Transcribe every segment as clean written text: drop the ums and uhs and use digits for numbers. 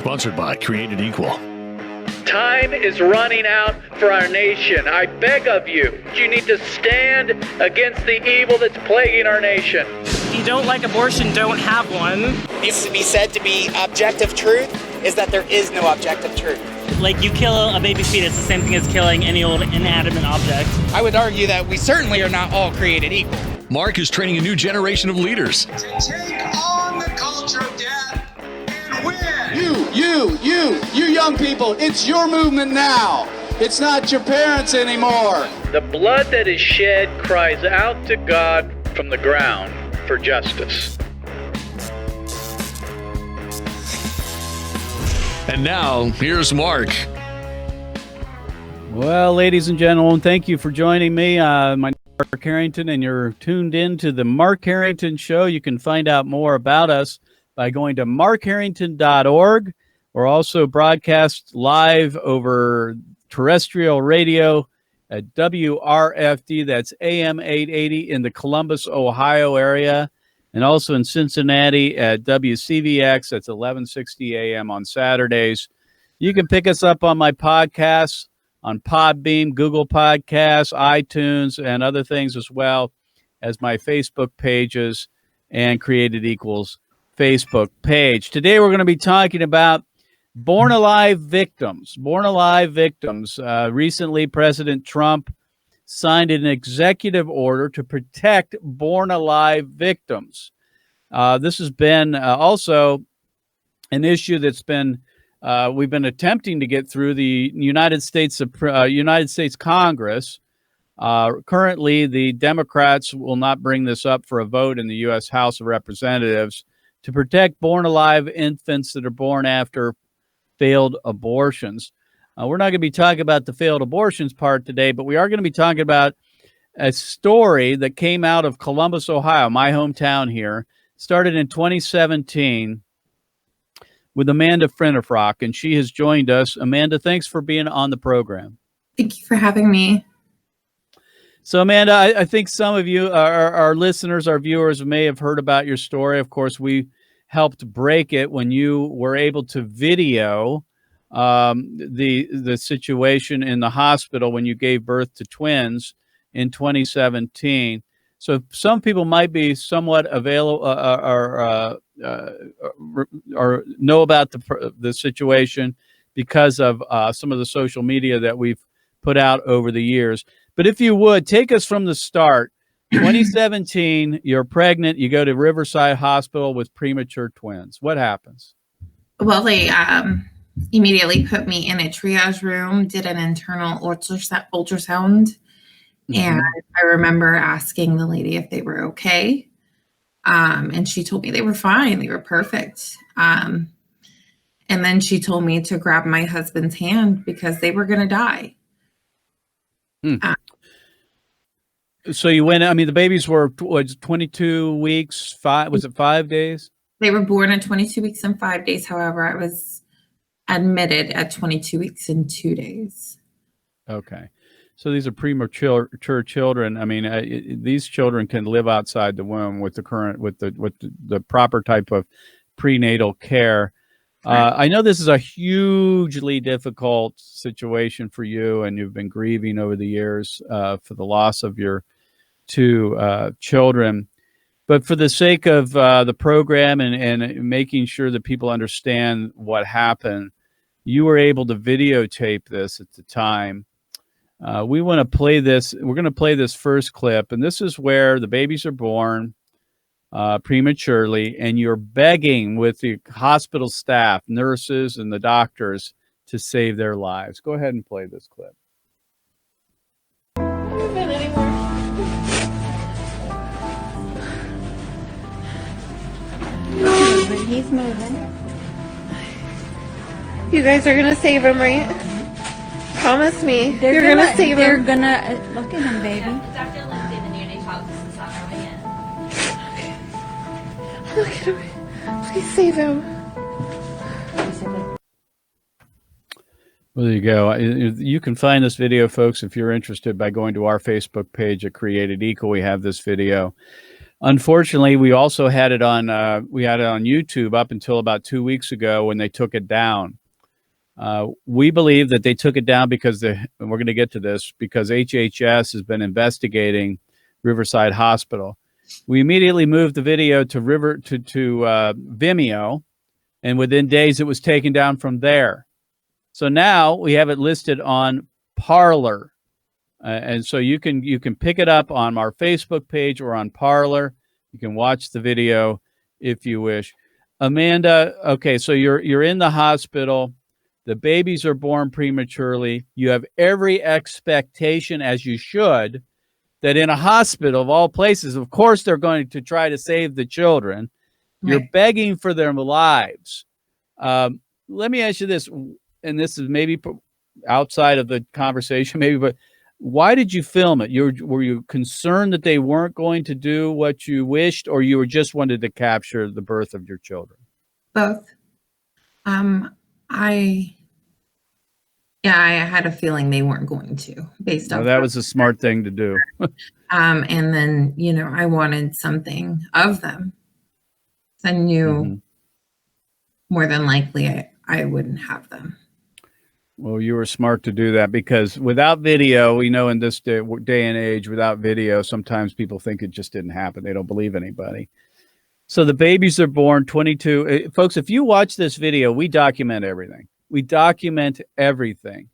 Sponsored by Created Equal. Time is running out for our nation. I beg of you, you need to stand against the evil that's plaguing our nation. If you don't like abortion, don't have one. Needs to be said to be objective truth is that there is no objective truth. Like, you kill a baby fetus, the same thing as killing any old inanimate object. I would argue that we certainly are not all created equal. Mark is training a new generation of leaders. To take on the culture of death and win. You young people, it's your movement now. It's not your parents anymore. The blood that is shed cries out to God from the ground for justice. And now, here's Mark. Well, ladies and gentlemen, thank you for joining me. My name is Mark Harrington, and you're tuned in to the Mark Harrington Show. You can find out more about us by going to markharrington.org. We're also broadcast live over terrestrial radio at WRFD, that's AM 880 in the Columbus, Ohio area, and also in Cincinnati at WCVX, that's 1160 AM on Saturdays. You can pick us up on my podcasts on Podbean, Google Podcasts, iTunes, and other things, as well as my Facebook pages and Created Equals Facebook page. Today we're going to be talking about Born Alive victims. Recently, President Trump signed an executive order to protect born alive victims. This has been also an issue that's been we've been attempting to get through the United States Congress. Currently, the Democrats will not bring this up for a vote in the U.S. House of Representatives to protect born alive infants that are born after failed abortions. We're not going to be talking about the failed abortions part today, but we are going to be talking about a story that came out of Columbus, Ohio, my hometown here. Started in 2017 with Amanda Finnefrock, and she has joined us. Amanda, thanks for being on the program. Thank you for having me. So, Amanda, I think some of you, our listeners, our viewers, may have heard about your story. Of course, we helped break it when you were able to video the situation in the hospital when you gave birth to twins in 2017. So some people might be somewhat available or know about the situation because of some of the social media that we've put out over the years. But if you would, take us from the start. 2017, you're pregnant, you go to Riverside Hospital with premature twins. What happens? Well, they immediately put me in a triage room, did an internal ultrasound. And I remember asking the lady if they were okay. And she told me they were fine. They were perfect. And then she told me to grab my husband's hand because they were going to die. So you went, I mean, the babies were 22 weeks, was it 5 days? They were born at 22 weeks and 5 days. However, I was admitted at 22 weeks and 2 days. Okay. So these are premature children. I mean, these children can live outside the womb with the proper type of prenatal care. I know this is a hugely difficult situation for you, and you've been grieving over the years for the loss of your two children. But for the sake of the program and making sure that people understand what happened, you were able to videotape this at the time. We want to play this. We're going to play this first clip, and this is where the babies are born prematurely, and you're begging with the hospital staff, nurses, and the doctors to save their lives. Go ahead and play this clip. He's moving. You guys are gonna save him, right? Promise me. You're gonna save him. They're gonna look at him, baby. Dr. Lindsay, the neonatologist, is on our way in. Look at him. Please save him. Well, there you go. You can find this video, folks, if you're interested, by going to our Facebook page at Created Equal. We have this video. Unfortunately, we also had it on YouTube up until about 2 weeks ago when they took it down. We believe that they took it down because and we're going to get to this, because HHS has been investigating Riverside Hospital. We immediately moved the video to Vimeo, and within days it was taken down from there. So now we have it listed on Parler, and so you can pick it up on our Facebook page or on Parler. You can watch the video if you wish. Amanda, okay, so you're in the hospital. The babies are born prematurely. You have every expectation, as you should, that in a hospital of all places, of course, they're going to try to save the children. Right. You're begging for their lives. Let me ask you this, and this is maybe outside of the conversation, maybe, but why did you film it? Were you concerned that they weren't going to do what you wished, or you were just wanted to capture the birth of your children? Both. I had a feeling they weren't going to, based on that was a smart thing to do. And then, I wanted something of them. I knew more than likely I wouldn't have them. Well, you were smart to do that, because without video, we know in this day and age, without video, sometimes people think it just didn't happen. They don't believe anybody. So the babies are born 22. Folks, if you watch this video, we document everything. We document everything.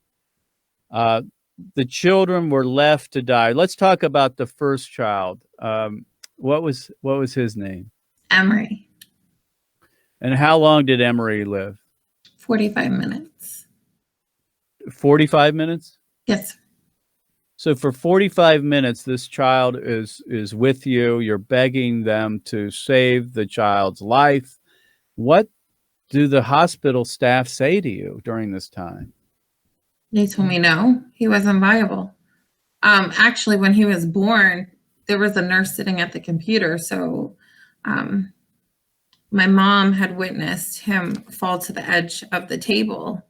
The children were left to die. Let's talk about the first child. What was his name? Emery. And how long did Emery live? 45 minutes. 45 minutes? Yes. So for 45 minutes, this child is with you. You're begging them to save the child's life. What do the hospital staff say to you during this time? They told me no, he wasn't viable. Actually, when he was born, there was a nurse sitting at the computer. So my mom had witnessed him fall to the edge of the table,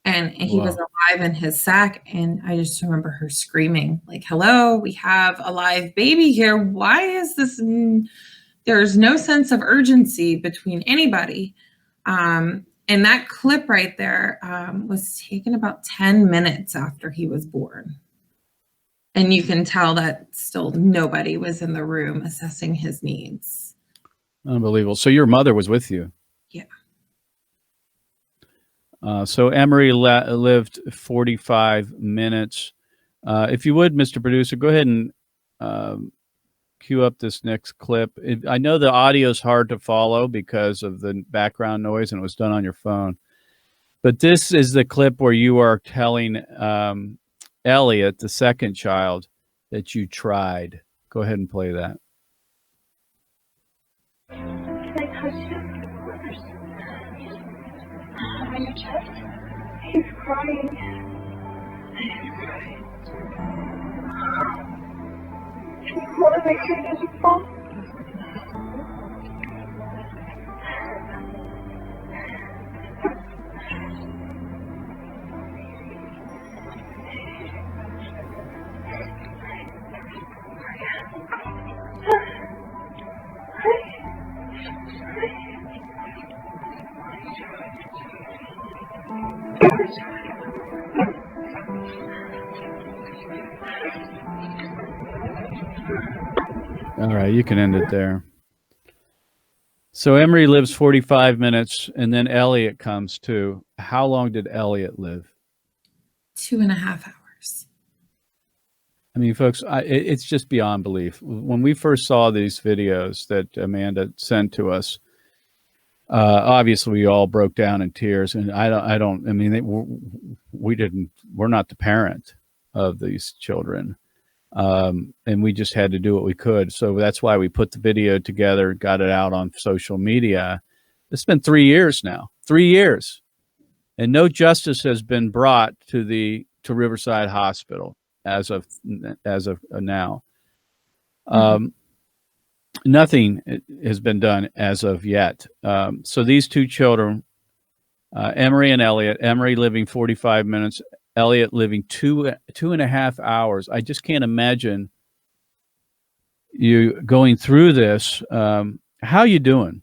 and he was alive in his sack. And I just remember her screaming, like, hello, we have a live baby here. Why is this? There's no sense of urgency between anybody. And that clip right there was taken about 10 minutes after he was born. And you can tell that still nobody was in the room assessing his needs. Unbelievable. So your mother was with you? Yeah. So Emery lived 45 minutes. If you would, Mr. Producer, go ahead and cue up this next clip. I know the audio is hard to follow because of the background noise, and it was done on your phone. But this is the clip where you are telling Elliot, the second child, that you tried. Go ahead and play that. Can I touch him? On your chest? He's crying. I want to make sure he doesn't fall. All right, you can end it there. So Emery lives 45 minutes, and then Elliot comes too. How long did Elliot live? 2.5 hours. I mean, folks, it's just beyond belief. When we first saw these videos that Amanda sent to us, obviously we all broke down in tears, and we're not the parent of these children. And we just had to do what we could. So that's why we put the video together, got it out on social media. It's been 3 years now, 3 years. And no justice has been brought to Riverside Hospital as of now. Nothing has been done as of yet. So these two children, Emery and Elliot, Emery living 45 minutes, Elliot living 2.5 hours. I just can't imagine you going through this. How you doing?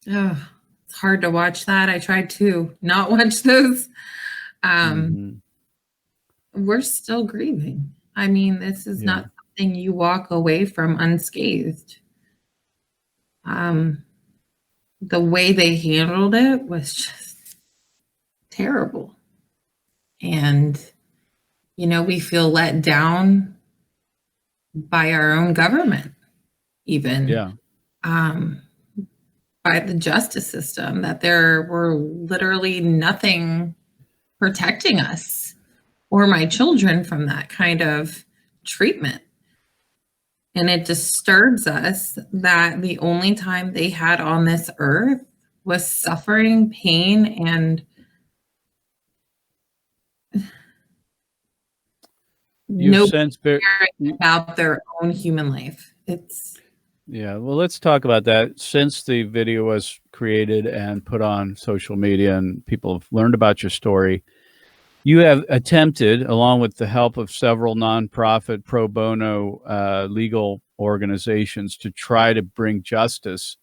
Oh, it's hard to watch that. I tried to not watch those. We're still grieving. I mean, this is not something you walk away from unscathed. The way they handled it was just terrible. And, you know, we feel let down by our own government, even. Yeah. By the justice system, that there were literally nothing protecting us or my children from that kind of treatment. And it disturbs us that the only time they had on this earth was suffering, pain, and no caring about their own human life. Yeah, well, let's talk about that. Since the video was created and put on social media and people have learned about your story, you have attempted, along with the help of several nonprofit pro bono legal organizations, to try to bring justice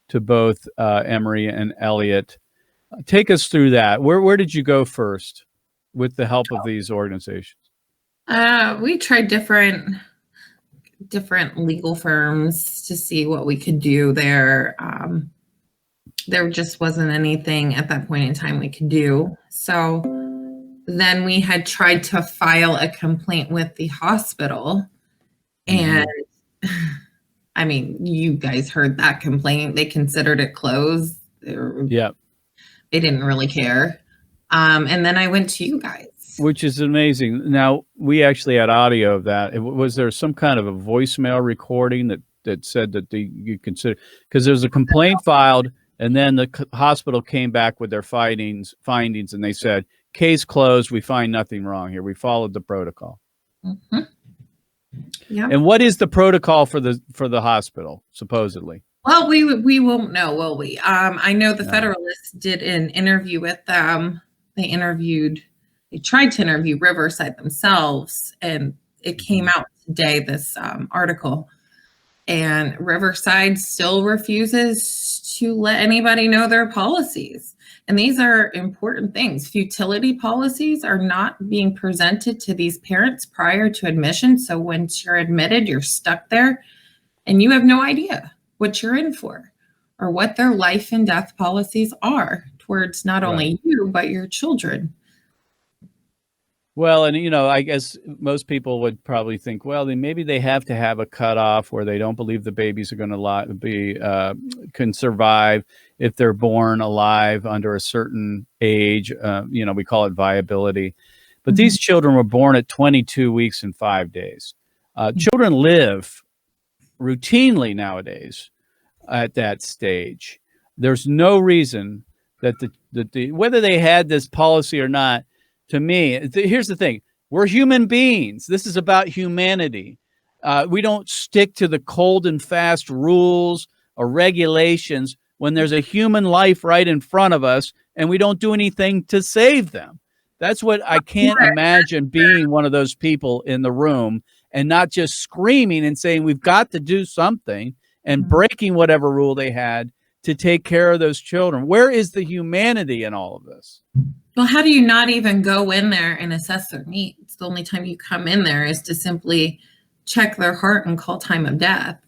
to both Emery and Elliot. Take us through that. Where did you go first with the help of these organizations? We tried different legal firms to see what we could do there. There just wasn't anything at that point in time we could do. So then we had tried to file a complaint with the hospital. And I mean, you guys heard that complaint. They considered it closed. Yeah. They didn't really care. And then I went to you guys. Which is amazing. Now, we actually had audio of that. Was there some kind of a voicemail recording that said that you consider, because there's a complaint filed, and then the hospital came back with their findings, and they said, case closed. We find nothing wrong here. We followed the protocol. Yeah. And what is the protocol for the hospital, supposedly? Well, we won't know, will we? I know the Federalists did an interview with them. They tried to interview Riverside themselves, and it came out today, this article. And Riverside still refuses to let anybody know their policies. And these are important things. Futility policies are not being presented to these parents prior to admission. So once you're admitted, you're stuck there and you have no idea what you're in for or what their life and death policies are towards not only you, but your children. Well, and, you know, I guess most people would probably think, well, then maybe they have to have a cutoff where they don't believe the babies are going to can survive if they're born alive under a certain age. You know, we call it viability. But these children were born at 22 weeks and 5 days. Children live routinely nowadays at that stage. There's no reason that whether they had this policy or not. To me, here's the thing. We're human beings. This is about humanity. We don't stick to the cold and fast rules or regulations when there's a human life right in front of us and we don't do anything to save them. That's what I can't imagine, being one of those people in the room and not just screaming and saying we've got to do something and breaking whatever rule they had to take care of those children. Where is the humanity in all of this? Well, how do you not even go in there and assess their needs? The only time you come in there is to simply check their heart and call time of death.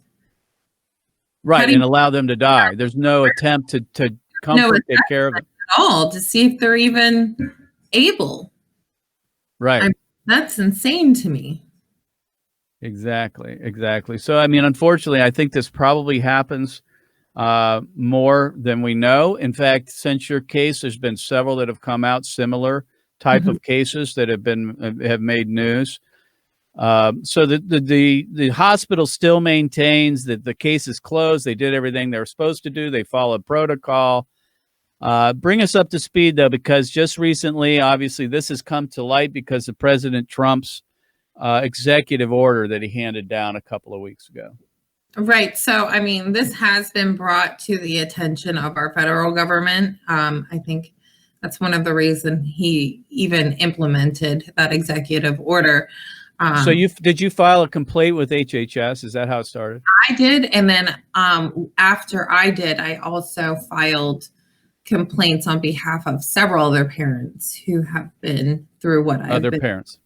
Right, and allow them to die. There's no attempt to comfort, take care of them. At all, to see if they're even able. Right. That's insane to me. Exactly. So, I mean, unfortunately, I think this probably happens more than we know. In fact, since your case, there's been several that have come out, similar type of cases that have made news. So the hospital still maintains that the case is closed. They did everything they were supposed to do. They followed protocol. Bring us up to speed, though, because just recently, obviously, this has come to light because of President Trump's executive order that he handed down a couple of weeks ago. Right. So, I mean, this has been brought to the attention of our federal government. I think that's one of the reasons he even implemented that executive order. So did you file a complaint with HHS? Is that how it started? I did, and then after I did, I also filed complaints on behalf of several other parents who have been through what I've Other been parents.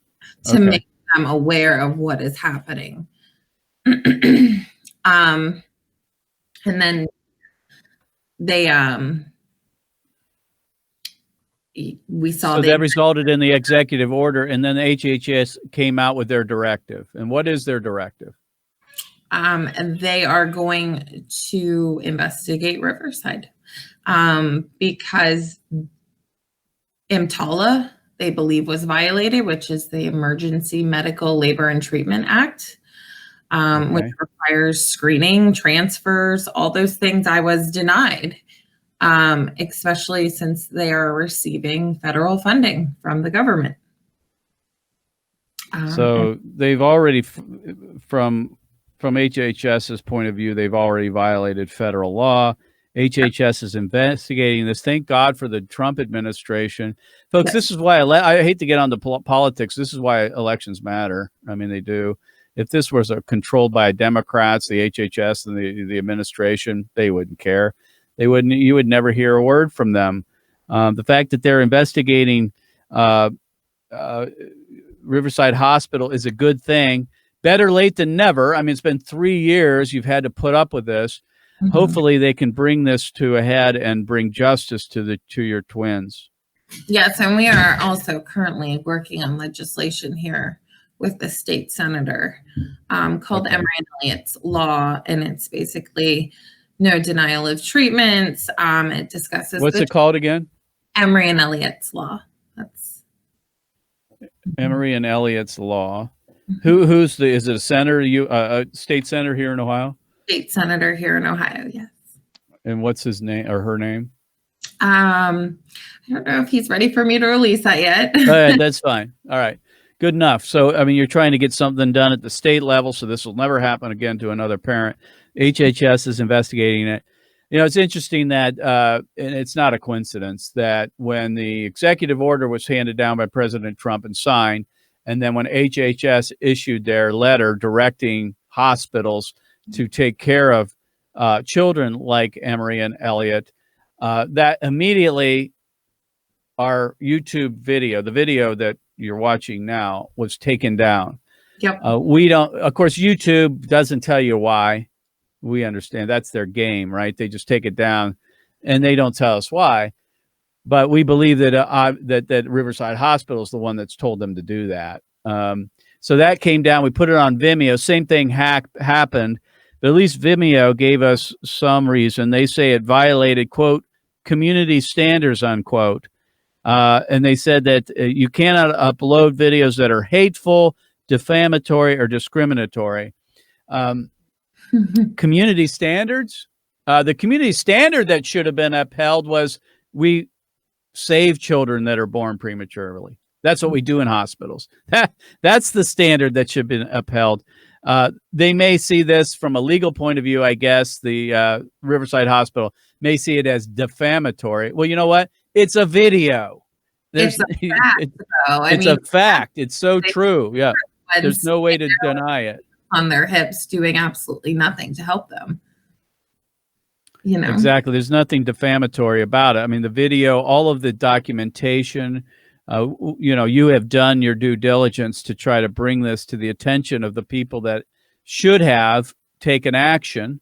to make them aware of what is happening. And then they we saw so that resulted in the executive order, and then the HHS came out with their directive. And what is their directive? And they are going to investigate Riverside because EMTALA, they believe, was violated, which is the Emergency Medical Labor and Treatment Act, which requires screening, transfers, all those things. I was denied, especially since they are receiving federal funding from the government. So they've already, from HHS's point of view, they've already violated federal law. HHS is investigating this. Thank God for the Trump administration. Folks, this is why I hate to get onto politics. This is why elections matter. I mean, they do. If this was controlled by Democrats, the HHS and the administration, they wouldn't care. They wouldn't. You would never hear a word from them. The fact that they're investigating Riverside Hospital is a good thing. Better late than never. I mean, it's been 3 years you've had to put up with this. Hopefully they can bring this to a head and bring justice to your twins. Yes, and we are also currently working on legislation here with the state senator called Emory and Elliots Law, and it's basically no denial of treatments. It discusses what's it called again? Emory and Elliots Law. That's Emory and Elliots Law. Who's is it a senator? A state senator here in Ohio? State senator here in Ohio, yes. And what's his name or her name? I don't know if he's ready for me to release that yet. That's fine. All right. Good enough. So, I mean, you're trying to get something done at the state level, so this will never happen again to another parent. HHS is investigating it. You know, it's interesting that, and it's not a coincidence, that when the executive order was handed down by President Trump and signed, and then when HHS issued their letter directing hospitals to take care of children like Emory and Elliott, that immediately our YouTube video, the video that you're watching now, was taken down. Yep. We don't, of course, YouTube doesn't tell you why. We understand that's their game, right? They just take it down and they don't tell us why. But we believe that that Riverside Hospital is the one that's told them to do that. So that came down. We put it on Vimeo. Same thing happened. But at least Vimeo gave us some reason. They say it violated, quote, community standards, unquote. And they said that you cannot upload videos that are hateful, defamatory, or discriminatory. Community standards? The community standard that should have been upheld was we save children that are born prematurely. That's what we do in hospitals. That's the standard that should have been upheld. They may see this from a legal point of view, I guess. The Riverside Hospital may see it as defamatory. Well, you know what? It's a video. It's a fact, it's a fact. It's so true. Yeah. There's no way to deny it. On their hips doing absolutely nothing to help them. You know, exactly. There's nothing defamatory about it. I mean, the video, all of the documentation, you know, you have done your due diligence to try to bring this to the attention of the people that should have taken action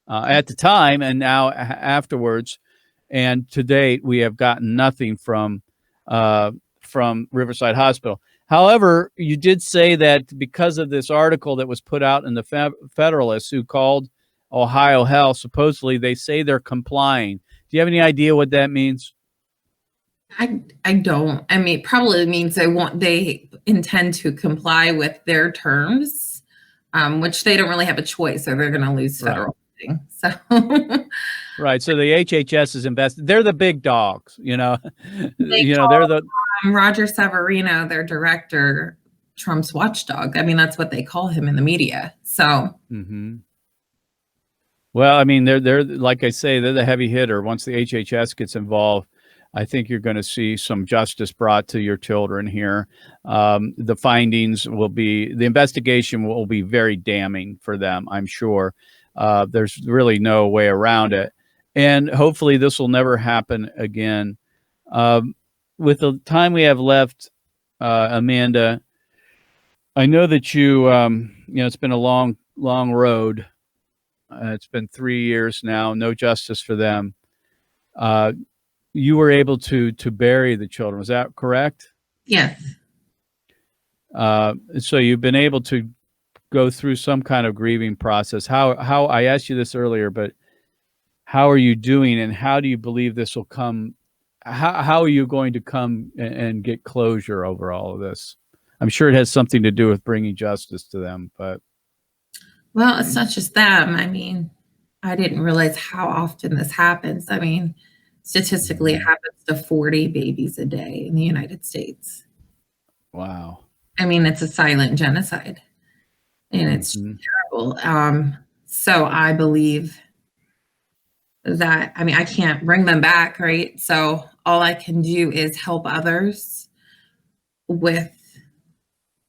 at the time and now afterwards. And to date, we have gotten nothing from Riverside Hospital. However, you did say that because of this article that was put out in the Federalist, who called Ohio Health, supposedly they say they're complying. Do you have any idea what that means? I don't. I mean, it probably means they intend to comply with their terms, which they don't really have a choice, or they're going to lose federal funding. So, right. So the HHS is invested. They're the big dogs, you know. They're the Roger Severino, their director, Trump's watchdog. I mean, that's what they call him in the media. So. Well, I mean, they're like I say, they're the heavy hitter. Once the HHS gets involved, I think you're going to see some justice brought to your children here. The findings will be, the investigation will be very damning for them, I'm sure. There's really no way around it. And hopefully this will never happen again. With the time we have left, Amanda, I know that it's been a long road. It's been 3 years now, no justice for them. You were able to bury the children. Was that correct? Yes. So you've been able to go through some kind of grieving process. How I asked you this earlier, but how are you doing, and how do you believe this will come? How are you going to come and get closure over all of this? I'm sure it has something to do with bringing justice to them, but. Well, it's not just them. I mean, I didn't realize how often this happens. I mean, statistically, it happens to 40 babies a day in the United States. Wow. I mean, it's a silent genocide, and it's terrible. So I believe that, I mean, I can't bring them back, right? So all I can do is help others with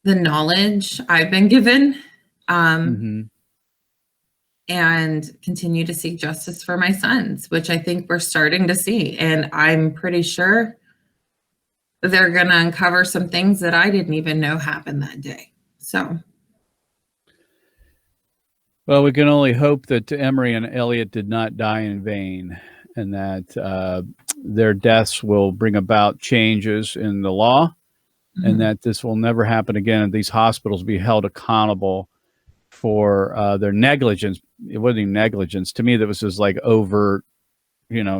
the knowledge I've been given, and continue to seek justice for my sons, which I think we're starting to see. And I'm pretty sure they're going to uncover some things that I didn't even know happened that day. So. Well, we can only hope that Emery and Elliot did not die in vain, and that their deaths will bring about changes in the law, and that this will never happen again, and these hospitals be held accountable for their negligence. It wasn't even negligence. To me, that was just like overt,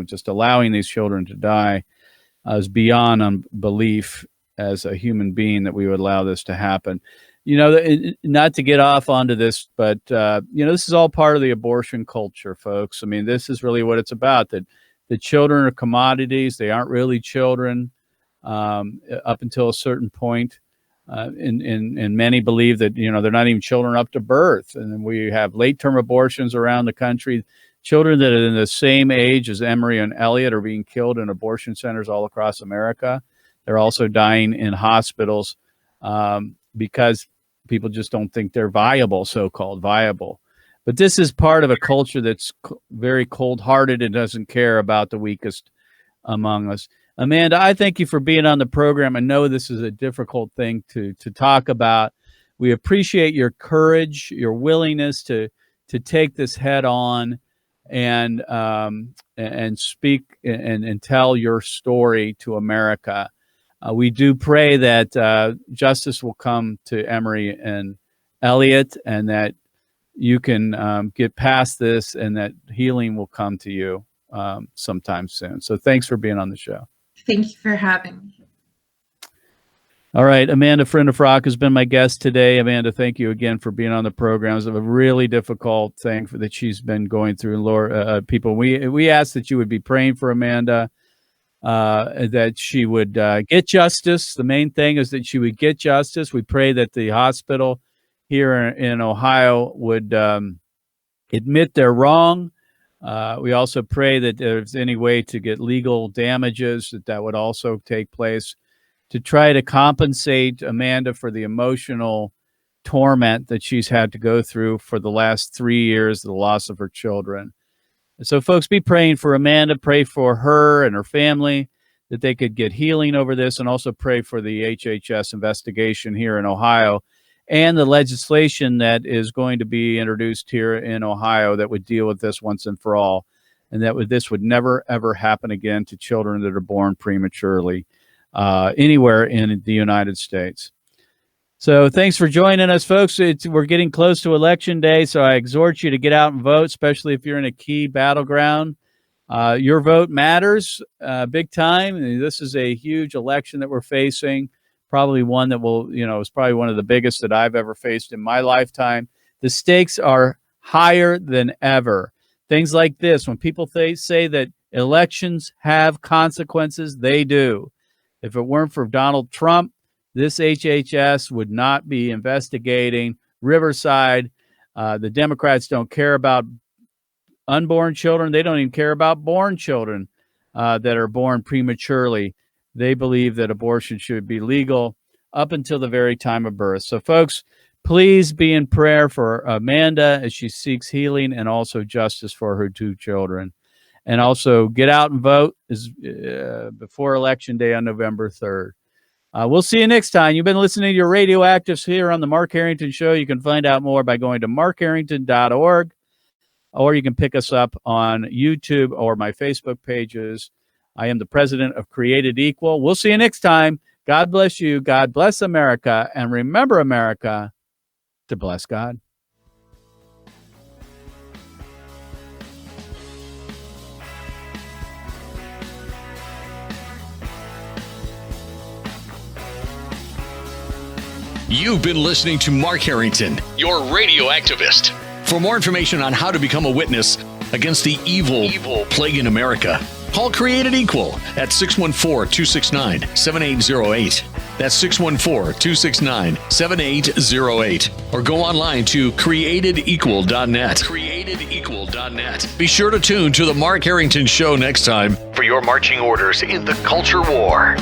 just allowing these children to die. Is beyond belief as a human being that we would allow this to happen. Not to get off onto this, but, this is all part of the abortion culture, folks. I mean, this is really what it's about, that the children are commodities. They aren't really children up until a certain point. And many believe that, they're not even children up to birth. And then we have late-term abortions around the country. Children that are in the same age as Emery and Elliot are being killed in abortion centers all across America. They're also dying in hospitals because people just don't think they're viable, so-called viable. But this is part of a culture that's very cold-hearted and doesn't care about the weakest among us. Amanda, I thank you for being on the program. I know this is a difficult thing to talk about. We appreciate your courage, your willingness to take this head on and speak and tell your story to America. We do pray that justice will come to Emery and Elliot, and that you can get past this, and that healing will come to you sometime soon. So thanks for being on the show. Thank you for having me. All right. Amanda Finnefrock has been my guest today. Amanda, thank you again for being on the program. It's a really difficult thing that she's been going through. Lord, people, we asked that you would be praying for Amanda, that she would get justice. The main thing is that she would get justice. We pray that the hospital here in Ohio would admit they're wrong. We also pray that there's any way to get legal damages, that would also take place, to try to compensate Amanda for the emotional torment that she's had to go through for the last 3 years, the loss of her children. And so folks, be praying for Amanda, pray for her and her family, that they could get healing over this, and also pray for the HHS investigation here in Ohio and the legislation that is going to be introduced here in Ohio that would deal with this once and for all, and that this would never, ever happen again to children that are born prematurely anywhere in the United States. So thanks for joining us, folks. We're getting close to Election Day, so I exhort you to get out and vote, especially if you're in a key battleground. Your vote matters big time. This is a huge election that we're facing. Probably one that will, is probably one of the biggest that I've ever faced in my lifetime. The stakes are higher than ever. Things like this, when people say that elections have consequences, they do. If it weren't for Donald Trump, this HHS would not be investigating Riverside. The Democrats don't care about unborn children. They don't even care about born children. that are born prematurely. They believe that abortion should be legal up until the very time of birth. So, folks, please be in prayer for Amanda as she seeks healing and also justice for her 2 children. And also get out and vote before Election Day on November 3rd. We'll see you next time. You've been listening to your Radioactives here on the Mark Harrington Show. You can find out more by going to markharrington.org, or you can pick us up on YouTube or my Facebook pages. I am the president of Created Equal. We'll see you next time. God bless you. God bless America. And remember, America, to bless God. You've been listening to Mark Harrington, your radio activist. For more information on how to become a witness against the evil plague in America, call Created Equal at 614-269-7808. That's 614-269-7808. Or go online to createdequal.net. Createdequal.net. Be sure to tune to the Mark Harrington Show next time for your marching orders in the culture war.